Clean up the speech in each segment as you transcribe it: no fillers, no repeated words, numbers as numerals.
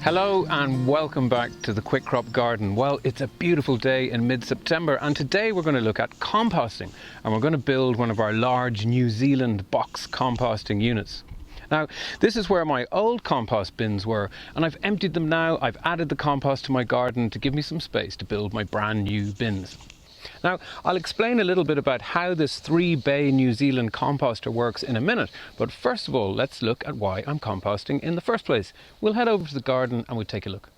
Hello and welcome back to the Quick Crop Garden. Well, it's a beautiful day in mid-September and today we're going to look at composting and we're going to build one of our large New Zealand box composting units. Now, this is where my old compost bins were and I've emptied them now. I've added the compost to my garden to give me some space to build my brand new bins. Now, I'll explain a little bit about how this 3-bay New Zealand composter works in a minute, but first of all, let's look at why I'm composting in the first place. We'll head over to the garden and we'll take a look.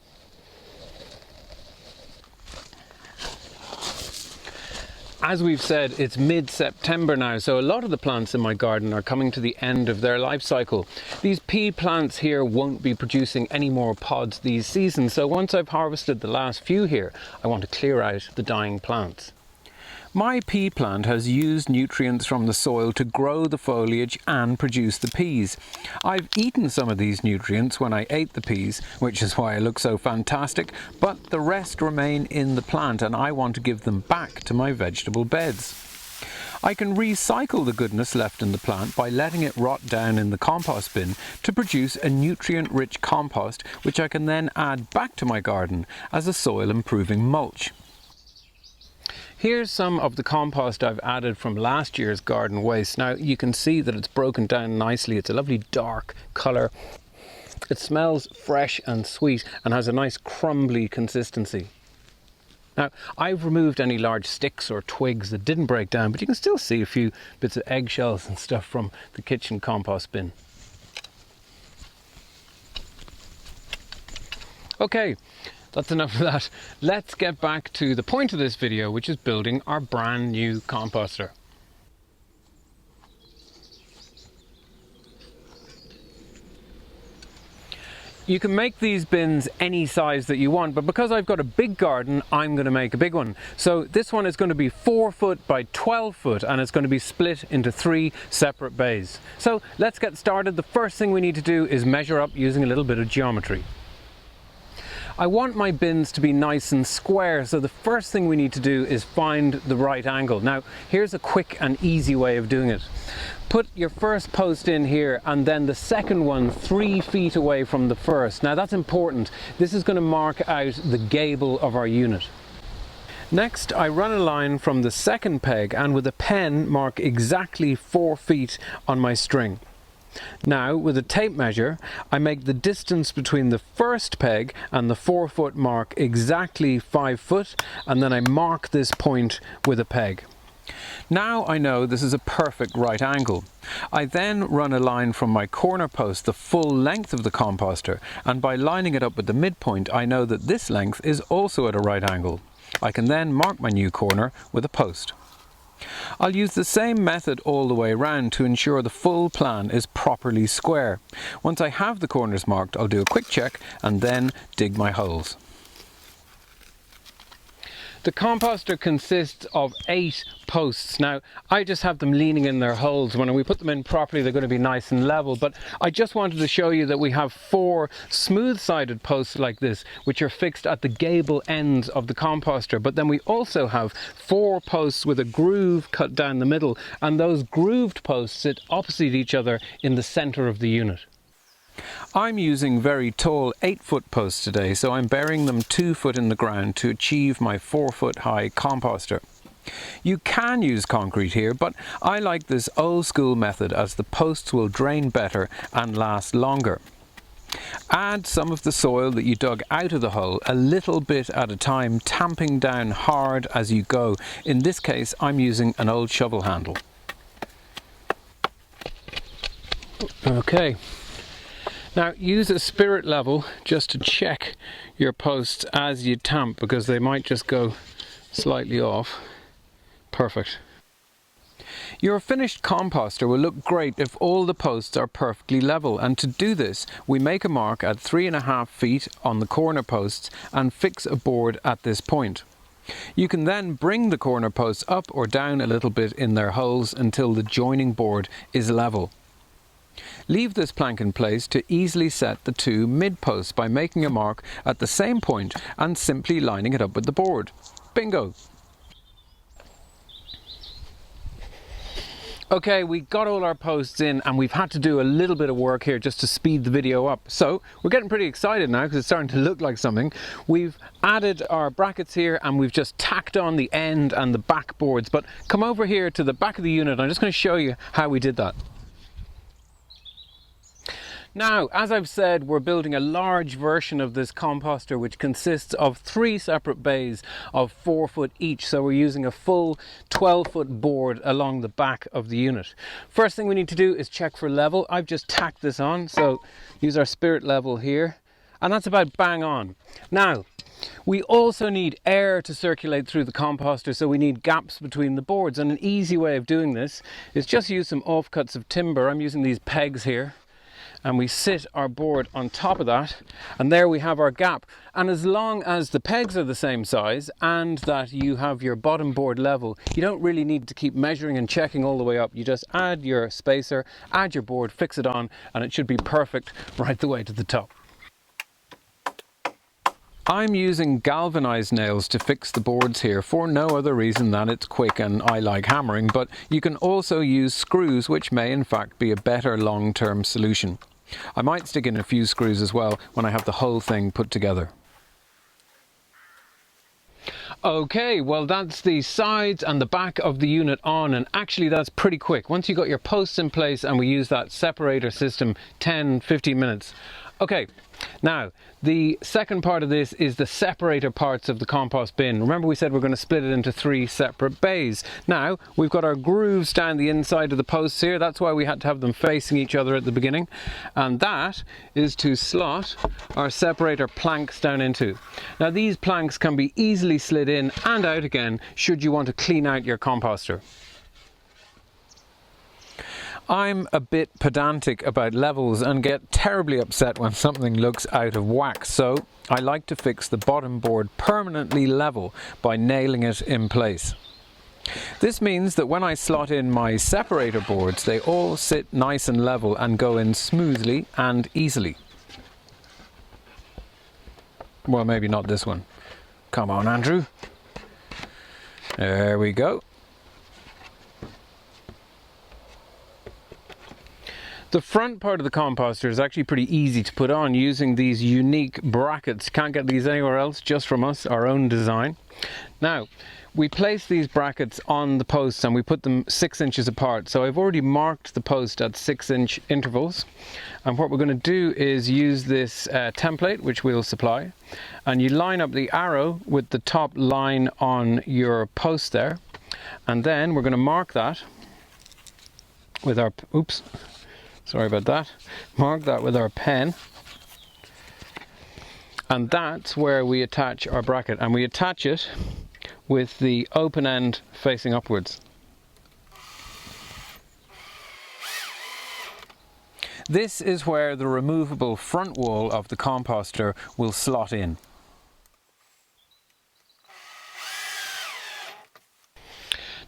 As we've said, it's mid-September now, so a lot of the plants in my garden are coming to the end of their life cycle. These pea plants here won't be producing any more pods these seasons, so once I've harvested the last few here, I want to clear out the dying plants. My pea plant has used nutrients from the soil to grow the foliage and produce the peas. I've eaten some of these nutrients when I ate the peas, which is why I look so fantastic, but the rest remain in the plant and I want to give them back to my vegetable beds. I can recycle the goodness left in the plant by letting it rot down in the compost bin to produce a nutrient-rich compost which I can then add back to my garden as a soil improving mulch. Here's some of the compost I've added from last year's garden waste. Now you can see that it's broken down nicely. It's a lovely dark colour. It smells fresh and sweet and has a nice crumbly consistency. Now I've removed any large sticks or twigs that didn't break down, but you can still see a few bits of eggshells and stuff from the kitchen compost bin. Okay. That's enough of that. Let's get back to the point of this video, which is building our brand new composter. You can make these bins any size that you want, but because I've got a big garden, I'm going to make a big one. So this one is going to be 4 foot by 12 foot and it's going to be split into 3 separate bays. So let's get started. The first thing we need to do is measure up using a little bit of geometry. I want my bins to be nice and square, so the first thing we need to do is find the right angle. Now, here's a quick and easy way of doing it. Put your first post in here and then the second one 3 feet away from the first. Now that's important. This is going to mark out the gable of our unit. Next, I run a line from the second peg and with a pen mark exactly 4 feet on my string. Now, with a tape measure, I make the distance between the first peg and the 4 foot mark exactly 5 foot, and then I mark this point with a peg. Now I know this is a perfect right angle. I then run a line from my corner post the full length of the composter, and by lining it up with the midpoint, I know that this length is also at a right angle. I can then mark my new corner with a post. I'll use the same method all the way around to ensure the full plan is properly square. Once I have the corners marked, I'll do a quick check and then dig my holes. The composter consists of 8 posts. Now, I just have them leaning in their holes. When we put them in properly, they're going to be nice and level, but I just wanted to show you that we have 4 smooth-sided posts like this, which are fixed at the gable ends of the composter, but then we also have 4 posts with a groove cut down the middle, and those grooved posts sit opposite each other in the center of the unit. I'm using very tall 8-foot posts today, so I'm burying them 2 foot in the ground to achieve my 4 foot high composter. You can use concrete here, but I like this old school method as the posts will drain better and last longer. Add some of the soil that you dug out of the hole a little bit at a time, tamping down hard as you go. In this case, I'm using an old shovel handle. Okay. Now use a spirit level just to check your posts as you tamp, because they might just go slightly off. Perfect. Your finished composter will look great if all the posts are perfectly level, and to do this we make a mark at 3.5 feet on the corner posts and fix a board at this point. You can then bring the corner posts up or down a little bit in their holes until the joining board is level. Leave this plank in place to easily set the 2 mid posts by making a mark at the same point and simply lining it up with the board. Bingo! Okay, we got all our posts in and we've had to do a little bit of work here just to speed the video up. So we're getting pretty excited now because it's starting to look like something. We've added our brackets here and we've just tacked on the end and the back boards. But come over here to the back of the unit. I'm just going to show you how we did that. Now, as I've said, we're building a large version of this composter which consists of 3 separate bays of 4 foot each. So we're using a full 12-foot board along the back of the unit. First thing we need to do is check for level. I've just tacked this on, so use our spirit level here, and that's about bang on. Now, we also need air to circulate through the composter, so we need gaps between the boards. And an easy way of doing this is just use some offcuts of timber. I'm using these pegs here. And we sit our board on top of that, and there we have our gap. And as long as the pegs are the same size and that you have your bottom board level, you don't really need to keep measuring and checking all the way up. You just add your spacer, add your board, fix it on, and it should be perfect right the way to the top. I'm using galvanized nails to fix the boards here for no other reason than it's quick and I like hammering, but you can also use screws, which may in fact be a better long-term solution. I might stick in a few screws as well when I have the whole thing put together. Okay, well that's the sides and the back of the unit on, and actually that's pretty quick. Once you got your posts in place and we use that separator system, 10-15 minutes. Okay, now the second part of this is the separator parts of the compost bin. Remember we said we're going to split it into 3 separate bays. Now we've got our grooves down the inside of the posts here. That's why we had to have them facing each other at the beginning, and that is to slot our separator planks down into. Now these planks can be easily slid in and out again should you want to clean out your composter. I'm a bit pedantic about levels and get terribly upset when something looks out of whack, so I like to fix the bottom board permanently level by nailing it in place. This means that when I slot in my separator boards, they all sit nice and level and go in smoothly and easily. Well, maybe not this one. Come on, Andrew. There we go. The front part of the composter is actually pretty easy to put on using these unique brackets. Can't get these anywhere else, just from us, our own design. Now, we place these brackets on the posts and we put them 6 inches apart. So I've already marked the post at 6-inch intervals. And what we're going to do is use this template, which we'll supply. And you line up the arrow with the top line on your post there. And then we're going to mark that with our, oops. Sorry about that. Mark that with our pen. And that's where we attach our bracket. And we attach it with the open end facing upwards. This is where the removable front wall of the composter will slot in.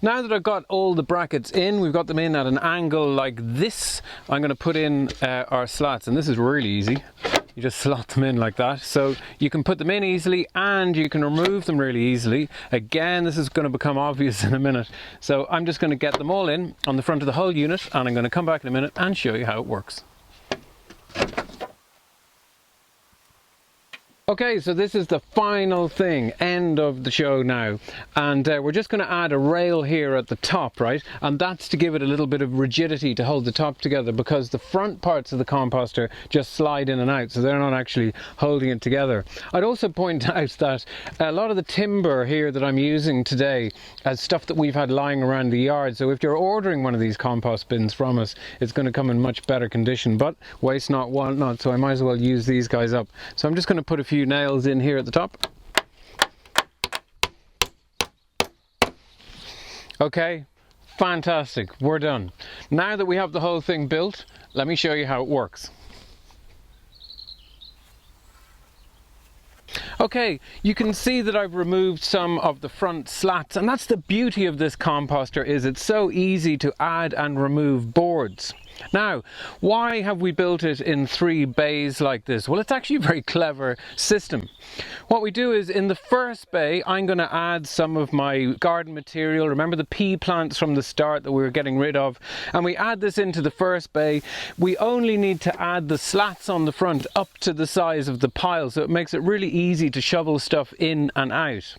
Now that I've got all the brackets in, we've got them in at an angle like this, I'm going to put in our slats, and this is really easy. You just slot them in like that. So you can put them in easily and you can remove them really easily. Again, this is going to become obvious in a minute. So I'm just going to get them all in on the front of the whole unit, and I'm going to come back in a minute and show you how it works. Okay, so this is the final thing, end of the show now, and we're just going to add a rail here at the top, right? And that's to give it a little bit of rigidity to hold the top together, because the front parts of the composter just slide in and out, so they're not actually holding it together. I'd also point out that a lot of the timber here that I'm using today is stuff that we've had lying around the yard, so if you're ordering one of these compost bins from us, it's going to come in much better condition, but waste not, want not, so I might as well use these guys up. So I'm just going to put a few nails in here at the top. Okay, fantastic, we're done. Now that we have the whole thing built, let me show you how it works. Okay, you can see that I've removed some of the front slats, and that's the beauty of this composter, is it's so easy to add and remove boards. Now, why have we built it in 3 bays like this? Well, it's actually a very clever system. What we do is, in the first bay, I'm going to add some of my garden material. Remember the pea plants from the start that we were getting rid of? And we add this into the first bay. We only need to add the slats on the front up to the size of the pile, so it makes it really easy to shovel stuff in and out.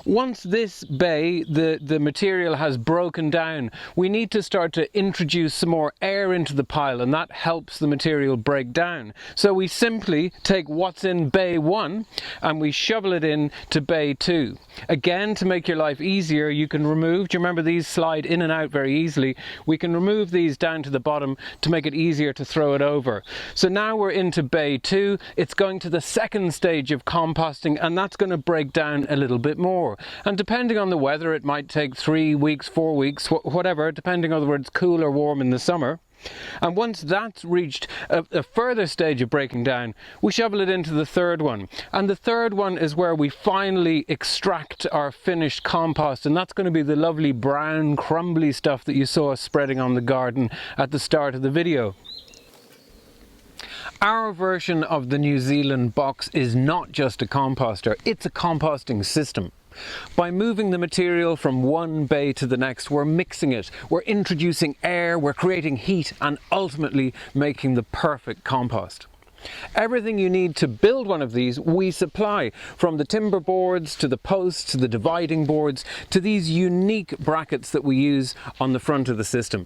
Once this bay, the material has broken down, we need to start to introduce some more air into the pile, and that helps the material break down. So we simply take what's in bay 1 and we shovel it in to bay 2. Again, to make your life easier, you can remove, do you remember these slide in and out very easily? We can remove these down to the bottom to make it easier to throw it over. So now we're into bay 2, it's going to the second stage of composting, and that's going to break down a little bit more. And depending on the weather, it might take 3 weeks, 4 weeks, whatever, depending on whether it's cool or warm in the summer. And once that's reached a further stage of breaking down, we shovel it into the third one. And the third one is where we finally extract our finished compost, and that's going to be the lovely brown, crumbly stuff that you saw us spreading on the garden at the start of the video. Our version of the New Zealand box is not just a composter, it's a composting system. By moving the material from one bay to the next, we're mixing it, we're introducing air, we're creating heat, and ultimately making the perfect compost. Everything you need to build one of these we supply, from the timber boards to the posts to the dividing boards to these unique brackets that we use on the front of the system.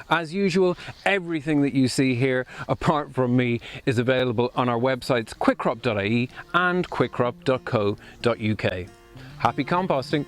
As usual, everything that you see here, apart from me, is available on our websites quickcrop.ie and quickcrop.co.uk. Happy composting!